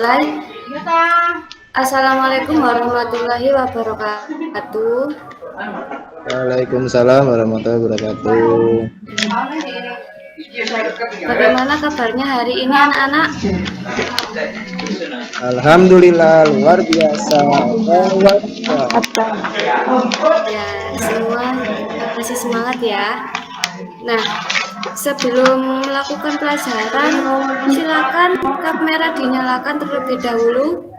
mulai. Assalamualaikum warahmatullahi wabarakatuh. Waalaikumsalam warahmatullahi wabarakatuh. Bagaimana kabarnya hari ini anak-anak? Alhamdulillah luar biasa. Ya, semua masih semangat ya. Nah, sebelum melakukan pelajaran, silakan kamera dinyalakan terlebih dahulu.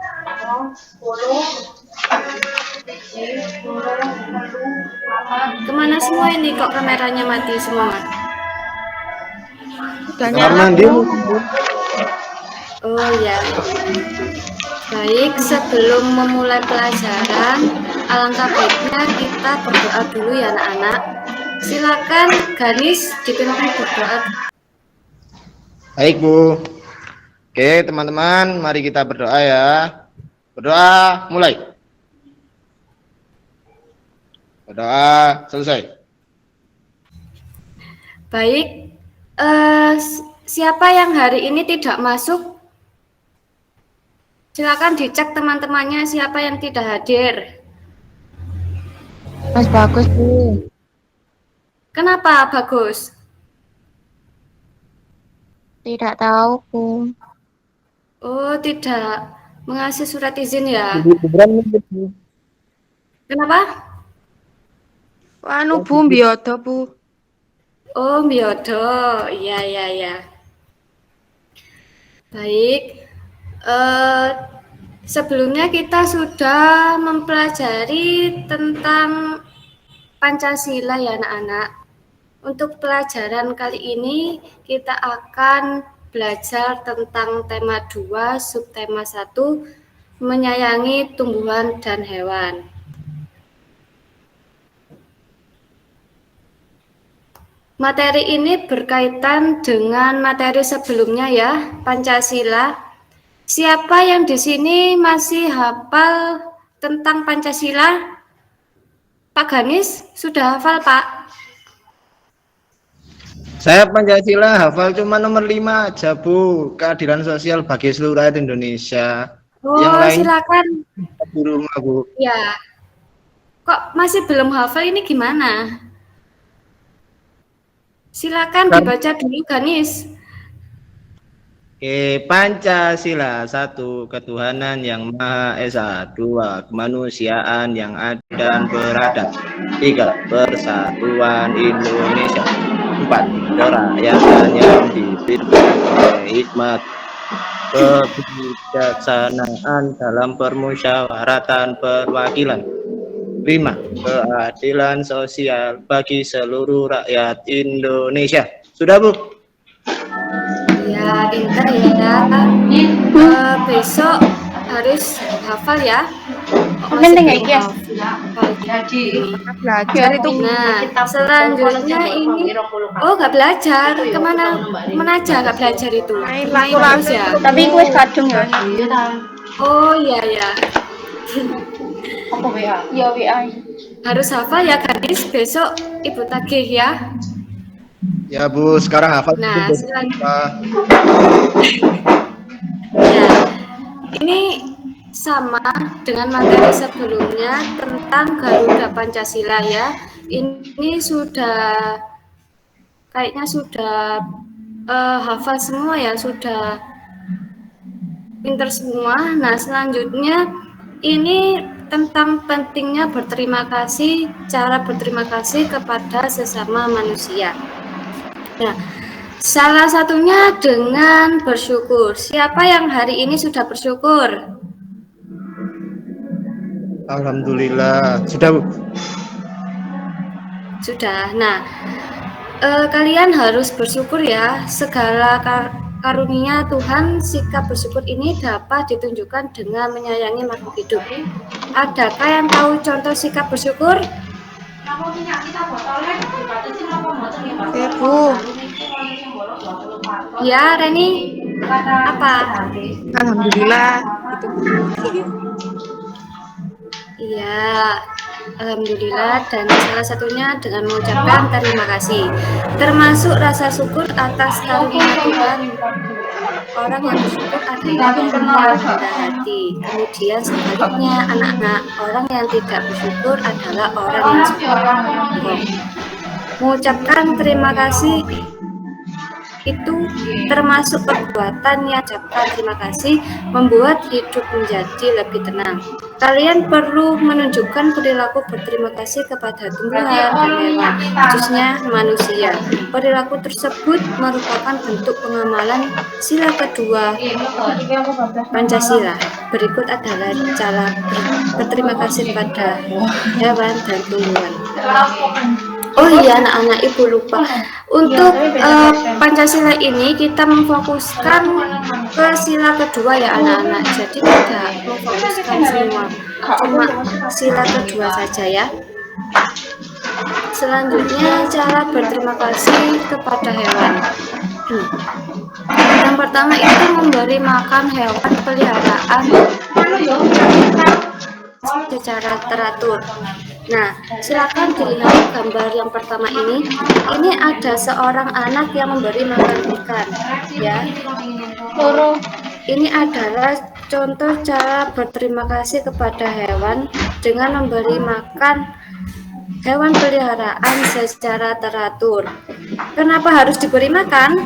Kemana semua ini kok kameranya mati semua? Kamar mandi. Oh ya. Baik, sebelum memulai pelajaran, alangkah baiknya kita berdoa dulu ya anak-anak. Silakan Ganis dipimpin berdoa. Baik Bu. Oke teman-teman, mari kita berdoa ya. Berdoa mulai. Berdoa selesai. Baik, siapa yang hari ini tidak masuk? Silakan dicek teman-temannya siapa yang tidak hadir. Mas Bagus Bu. Kenapa Bagus? Tidak tahu Bu. Oh, tidak mengasih surat izin ya? Kenapa? Anu Bu, Biodo Bu. Oh, Biodo, iya. Baik. Sebelumnya kita sudah mempelajari tentang Pancasila ya anak-anak. Untuk pelajaran kali ini kita akan belajar tentang tema 2, subtema 1, menyayangi tumbuhan dan hewan. Materi ini berkaitan dengan materi sebelumnya ya, Pancasila. Siapa yang di sini masih hafal tentang Pancasila? Pak Ganis, sudah hafal, Pak? Saya Pancasila hafal cuma nomor 5 aja Bu. Keadilan sosial bagi seluruh rakyat Indonesia. Oh, yang lain silakan. Di rumah Bu. Ya. Kok masih belum hafal ini gimana? Silakan dibaca dulu, Ganis. Oke, Pancasila 1. Ketuhanan yang Maha Esa. 2. Kemanusiaan yang adil dan beradab. 3. Persatuan Indonesia. 4. Kerakyatan yang dipimpin oleh hikmat, kebijaksanaan dalam permusyawaratan perwakilan. 5. Keadilan sosial bagi seluruh rakyat Indonesia. Sudah Bu? Ya, pintar ya. Besok harus hafal ya. Penting ya guys. Belajar itu. Nah, selanjutnya ini. Oh, nggak belajar. Kemana aja nggak belajar itu? Main terus ya. Tapi gue kadung ya. Oh iya. Apa WA? Ya WA. Harus hafal ya Gadis. Besok Ibu tagih ya. Ya Bu, sekarang hafal. Nah, ya, ini sama dengan materi sebelumnya tentang Garuda Pancasila ya. Ini sudah kayaknya sudah hafal semua ya, sudah pinter semua. Nah, selanjutnya ini tentang pentingnya berterima kasih, cara berterima kasih kepada sesama manusia. Nah, salah satunya dengan bersyukur. Siapa yang hari ini sudah bersyukur? Alhamdulillah. Sudah Bu? Sudah. Nah, kalian harus bersyukur ya. Segala karunia Tuhan, sikap bersyukur ini dapat ditunjukkan dengan menyayangi makhluk hidup. Adakah yang tahu contoh sikap bersyukur? Ya Bu. Ya, Reni. Apa? Alhamdulillah. Itu Bu. Iya, alhamdulillah, dan salah satunya dengan mengucapkan terima kasih, termasuk rasa syukur atas karunia Tuhan. Orang yang bersyukur adalah orang yang rendah hati. Kemudian sebaliknya, anak-anak, orang yang tidak bersyukur adalah orang yang sombong. Mengucapkan terima kasih itu termasuk perbuatan yang ucapkan terima kasih membuat hidup menjadi lebih tenang. Kalian perlu menunjukkan perilaku berterima kasih kepada tumbuhan dan hewan, khususnya manusia. Perilaku tersebut merupakan bentuk pengamalan sila kedua Pancasila. Berikut adalah cara berterima kasih pada hewan dan tumbuhan. Oh iya anak-anak, ibu lupa. Untuk Pancasila ini kita memfokuskan ke sila kedua ya anak-anak. Jadi tidak memfokuskan semua, cuma sila kedua saja ya. Selanjutnya cara berterima kasih kepada hewan. Yang pertama itu memberi makan hewan peliharaan secara teratur. Nah, silakan dilihat gambar yang pertama ini. Ini ada seorang anak yang memberi makan ikan, ya. Ini adalah contoh cara berterima kasih kepada hewan dengan memberi makan hewan peliharaan secara teratur. Kenapa harus diberi makan?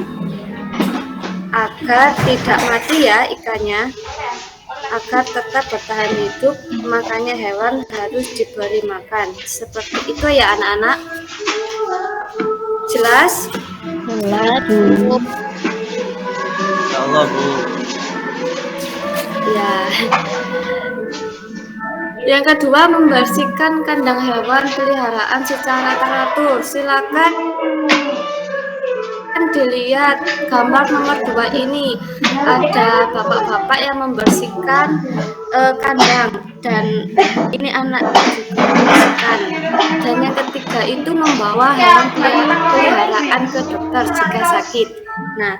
Agar tidak mati ya ikannya. Agar tetap bertahan hidup, makanya hewan harus diberi makan. Seperti itu ya anak-anak. Jelas? Jelas, Bu. Ya Allah, Bu. Ya. Yang kedua, membersihkan kandang hewan peliharaan secara teratur. Silakan dilihat gambar nomor 2 ini. Ada bapak-bapak yang membersihkan kandang, dan ini anak juga membersihkan. Dan yang ketiga itu membawa hewan peliharaan ke dokter jika sakit. Nah,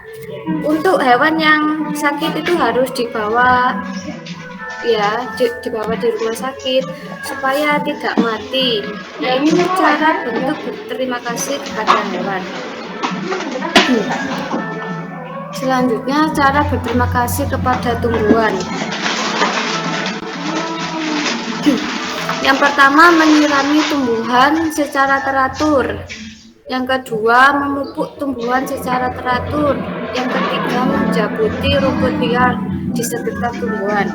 untuk hewan yang sakit itu harus dibawa dibawa di rumah sakit supaya tidak mati. Nah, ini cara bentuk berterima kasih kepada hewan. Selanjutnya cara berterima kasih kepada tumbuhan. Yang pertama, menyirami tumbuhan secara teratur. Yang kedua, memupuk tumbuhan secara teratur. Yang ketiga, menjabuti rumput liar di sekitar tumbuhan.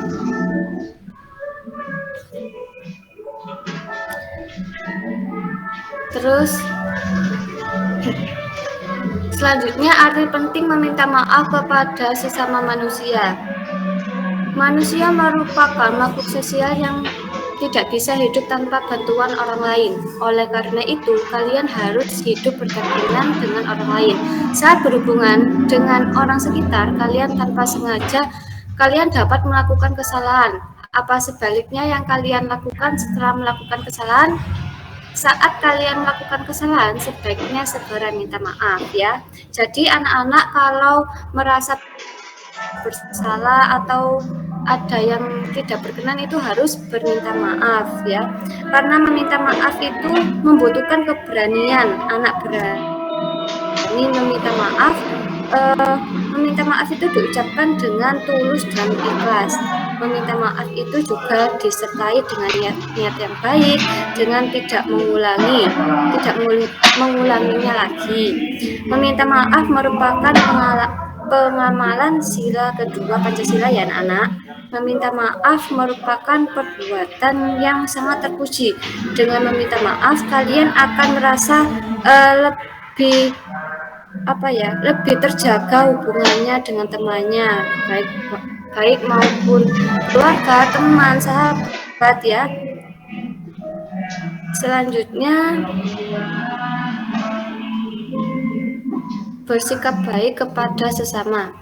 Terus selanjutnya, arti penting meminta maaf kepada sesama manusia. Manusia merupakan makhluk sosial yang tidak bisa hidup tanpa bantuan orang lain. Oleh karena itu, kalian harus hidup berdampingan dengan orang lain. Saat berhubungan dengan orang sekitar kalian tanpa sengaja, kalian dapat melakukan kesalahan. Apa sebaliknya yang kalian lakukan setelah melakukan kesalahan? Saat kalian melakukan kesalahan, sebaiknya segera minta maaf ya. Jadi anak-anak kalau merasa bersalah atau ada yang tidak berkenan itu harus berminta maaf ya. Karena meminta maaf itu membutuhkan keberanian. Anak berani meminta maaf. Meminta maaf itu diucapkan dengan tulus dan ikhlas. Meminta maaf itu juga disertai dengan niat yang baik, dengan tidak mengulanginya lagi. Meminta maaf merupakan pengamalan sila kedua Pancasila ya anak-anak. Meminta maaf merupakan perbuatan yang sangat terpuji. Dengan meminta maaf kalian akan merasa lebih terjaga hubungannya dengan temannya, baik maupun keluarga, teman, sahabat ya. Selanjutnya, bersikap baik kepada sesama.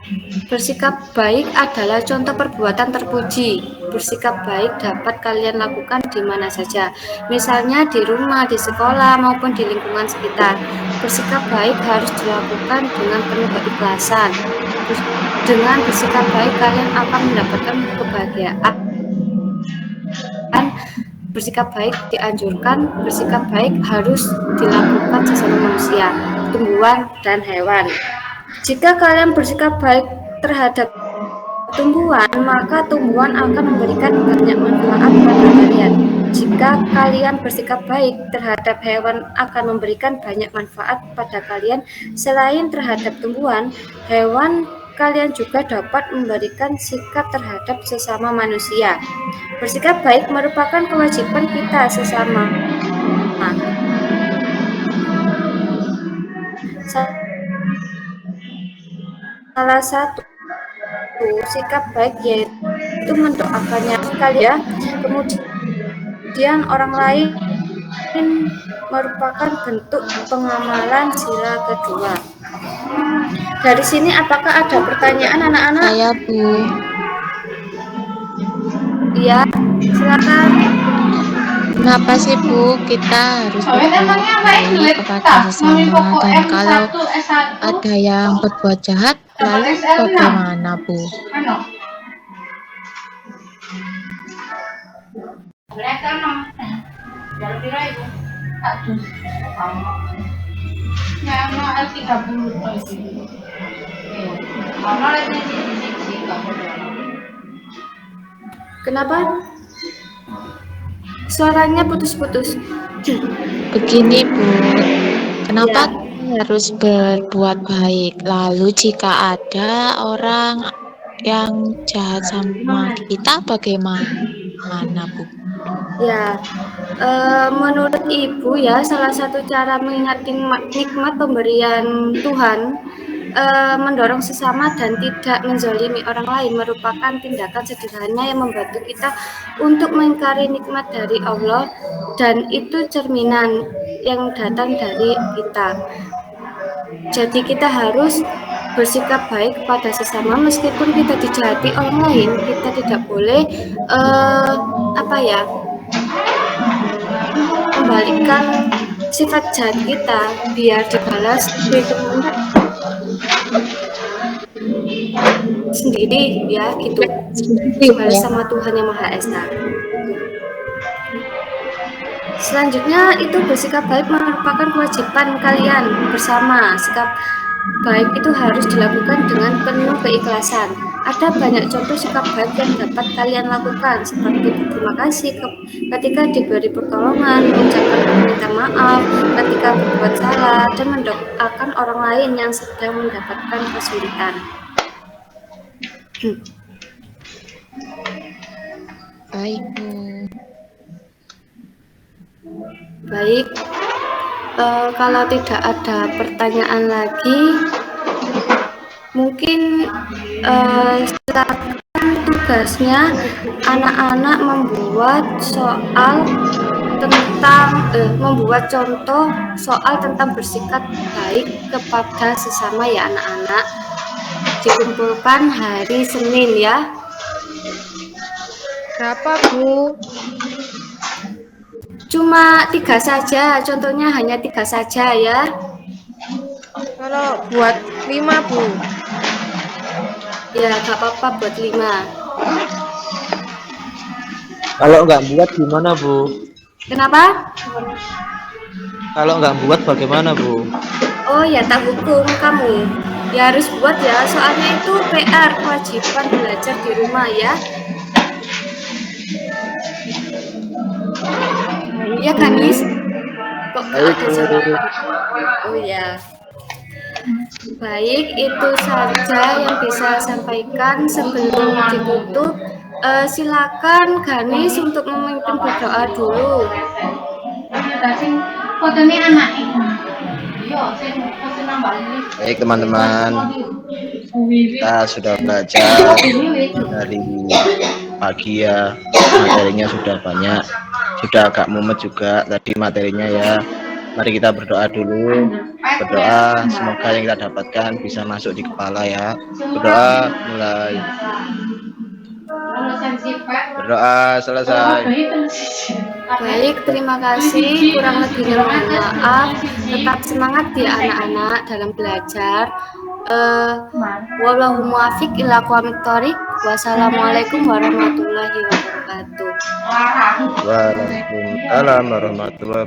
Bersikap baik adalah contoh perbuatan terpuji. Bersikap baik dapat kalian lakukan di mana saja, misalnya di rumah, di sekolah, maupun di lingkungan sekitar. Bersikap baik harus dilakukan dengan penuh keikhlasan. Dengan bersikap baik kalian akan mendapatkan kebahagiaan. Bersikap baik dianjurkan, bersikap baik harus dilakukan sesama manusia, tumbuhan, dan hewan. Jika kalian bersikap baik terhadap tumbuhan, maka tumbuhan akan memberikan banyak manfaat pada kalian. Jika kalian bersikap baik terhadap hewan, akan memberikan banyak manfaat pada kalian. Selain terhadap tumbuhan, hewan, kalian juga dapat memberikan sikap terhadap sesama manusia. Bersikap baik merupakan kewajiban kita sesama. Salah satu sikap baik yaitu mendoakannya kalian, kemudian orang lain merupakan bentuk pengamalan sila kedua. Dari sini apakah ada pertanyaan anak-anak? Saya, Bu. Iya, silakan. Kenapa sih, Bu, kita harus berbuat baik kepada sesama? Dan kalau ada yang berbuat jahat, lalu bagaimana, Bu? Kenapa? Suaranya putus-putus. Begini, Bu. Kenapa Ya. kita harus berbuat baik? Lalu jika ada orang yang jahat sama kita, bagaimana, Bu? Ya, menurut Ibu ya, salah satu cara mengingat nikmat pemberian Tuhan, mendorong sesama dan tidak menzalimi orang lain merupakan tindakan sederhana yang membantu kita untuk mengingkari nikmat dari Allah, dan itu cerminan yang datang dari kita. Jadi kita harus bersikap baik kepada sesama meskipun kita dijahati orang lain. Kita tidak boleh membalikkan sifat jahat kita biar dibalas sendiri ya, gitu. Dibalas sama Tuhan Yang Maha Esa. Selanjutnya itu bersikap baik merupakan kewajiban kalian bersama. Sikap baik itu harus dilakukan dengan penuh keikhlasan. Ada banyak contoh sikap baik yang dapat kalian lakukan, seperti berterima kasih ketika diberi pertolongan, mengucapkan permintaan maaf ketika berbuat salah, dan mendoakan orang lain yang sedang mendapatkan kesulitan. Baik, Bu. Baik, kalau tidak ada pertanyaan lagi, mungkin silakan tugasnya anak-anak membuat membuat contoh soal tentang bersikap baik kepada sesama ya anak-anak. Dikumpulkan hari Senin ya. Berapa, Bu? Cuma 3 saja, contohnya hanya 3 saja ya. Kalau buat 5, Bu. Ya, gak apa-apa buat 5. Kalau nggak buat gimana, Bu? Kenapa? Kalau nggak buat bagaimana, Bu? Oh ya, tak hukum kamu. Ya harus buat ya, soalnya itu PR, kewajiban belajar di rumah ya. Ya kan, Miss? Kok gak ada jawaban? Oh ya. Baik, itu saja yang bisa sampaikan sebelum ditutup. Silakan Ganis untuk memimpin berdoa dulu. Baik teman-teman, kita sudah belajar dari pagi ya, materinya sudah banyak, sudah agak mumet juga tadi materinya ya. Mari kita berdoa dulu, berdoa semoga yang kita dapatkan bisa masuk di kepala ya. Berdoa mulai. Berdoa selesai. Baik, terima kasih. Kurang lebihnya mohon maaf. Tetap semangat ya anak-anak dalam belajar. Wallahu muwaffiq ila aqwamit thoriq. Wassalamualaikum warahmatullahi wabarakatuh. Waalaikumsalam warahmatullahi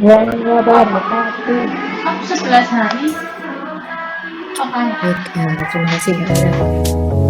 wabarakatuh. 11 hari. Baik, terima kasih Mbak Ira.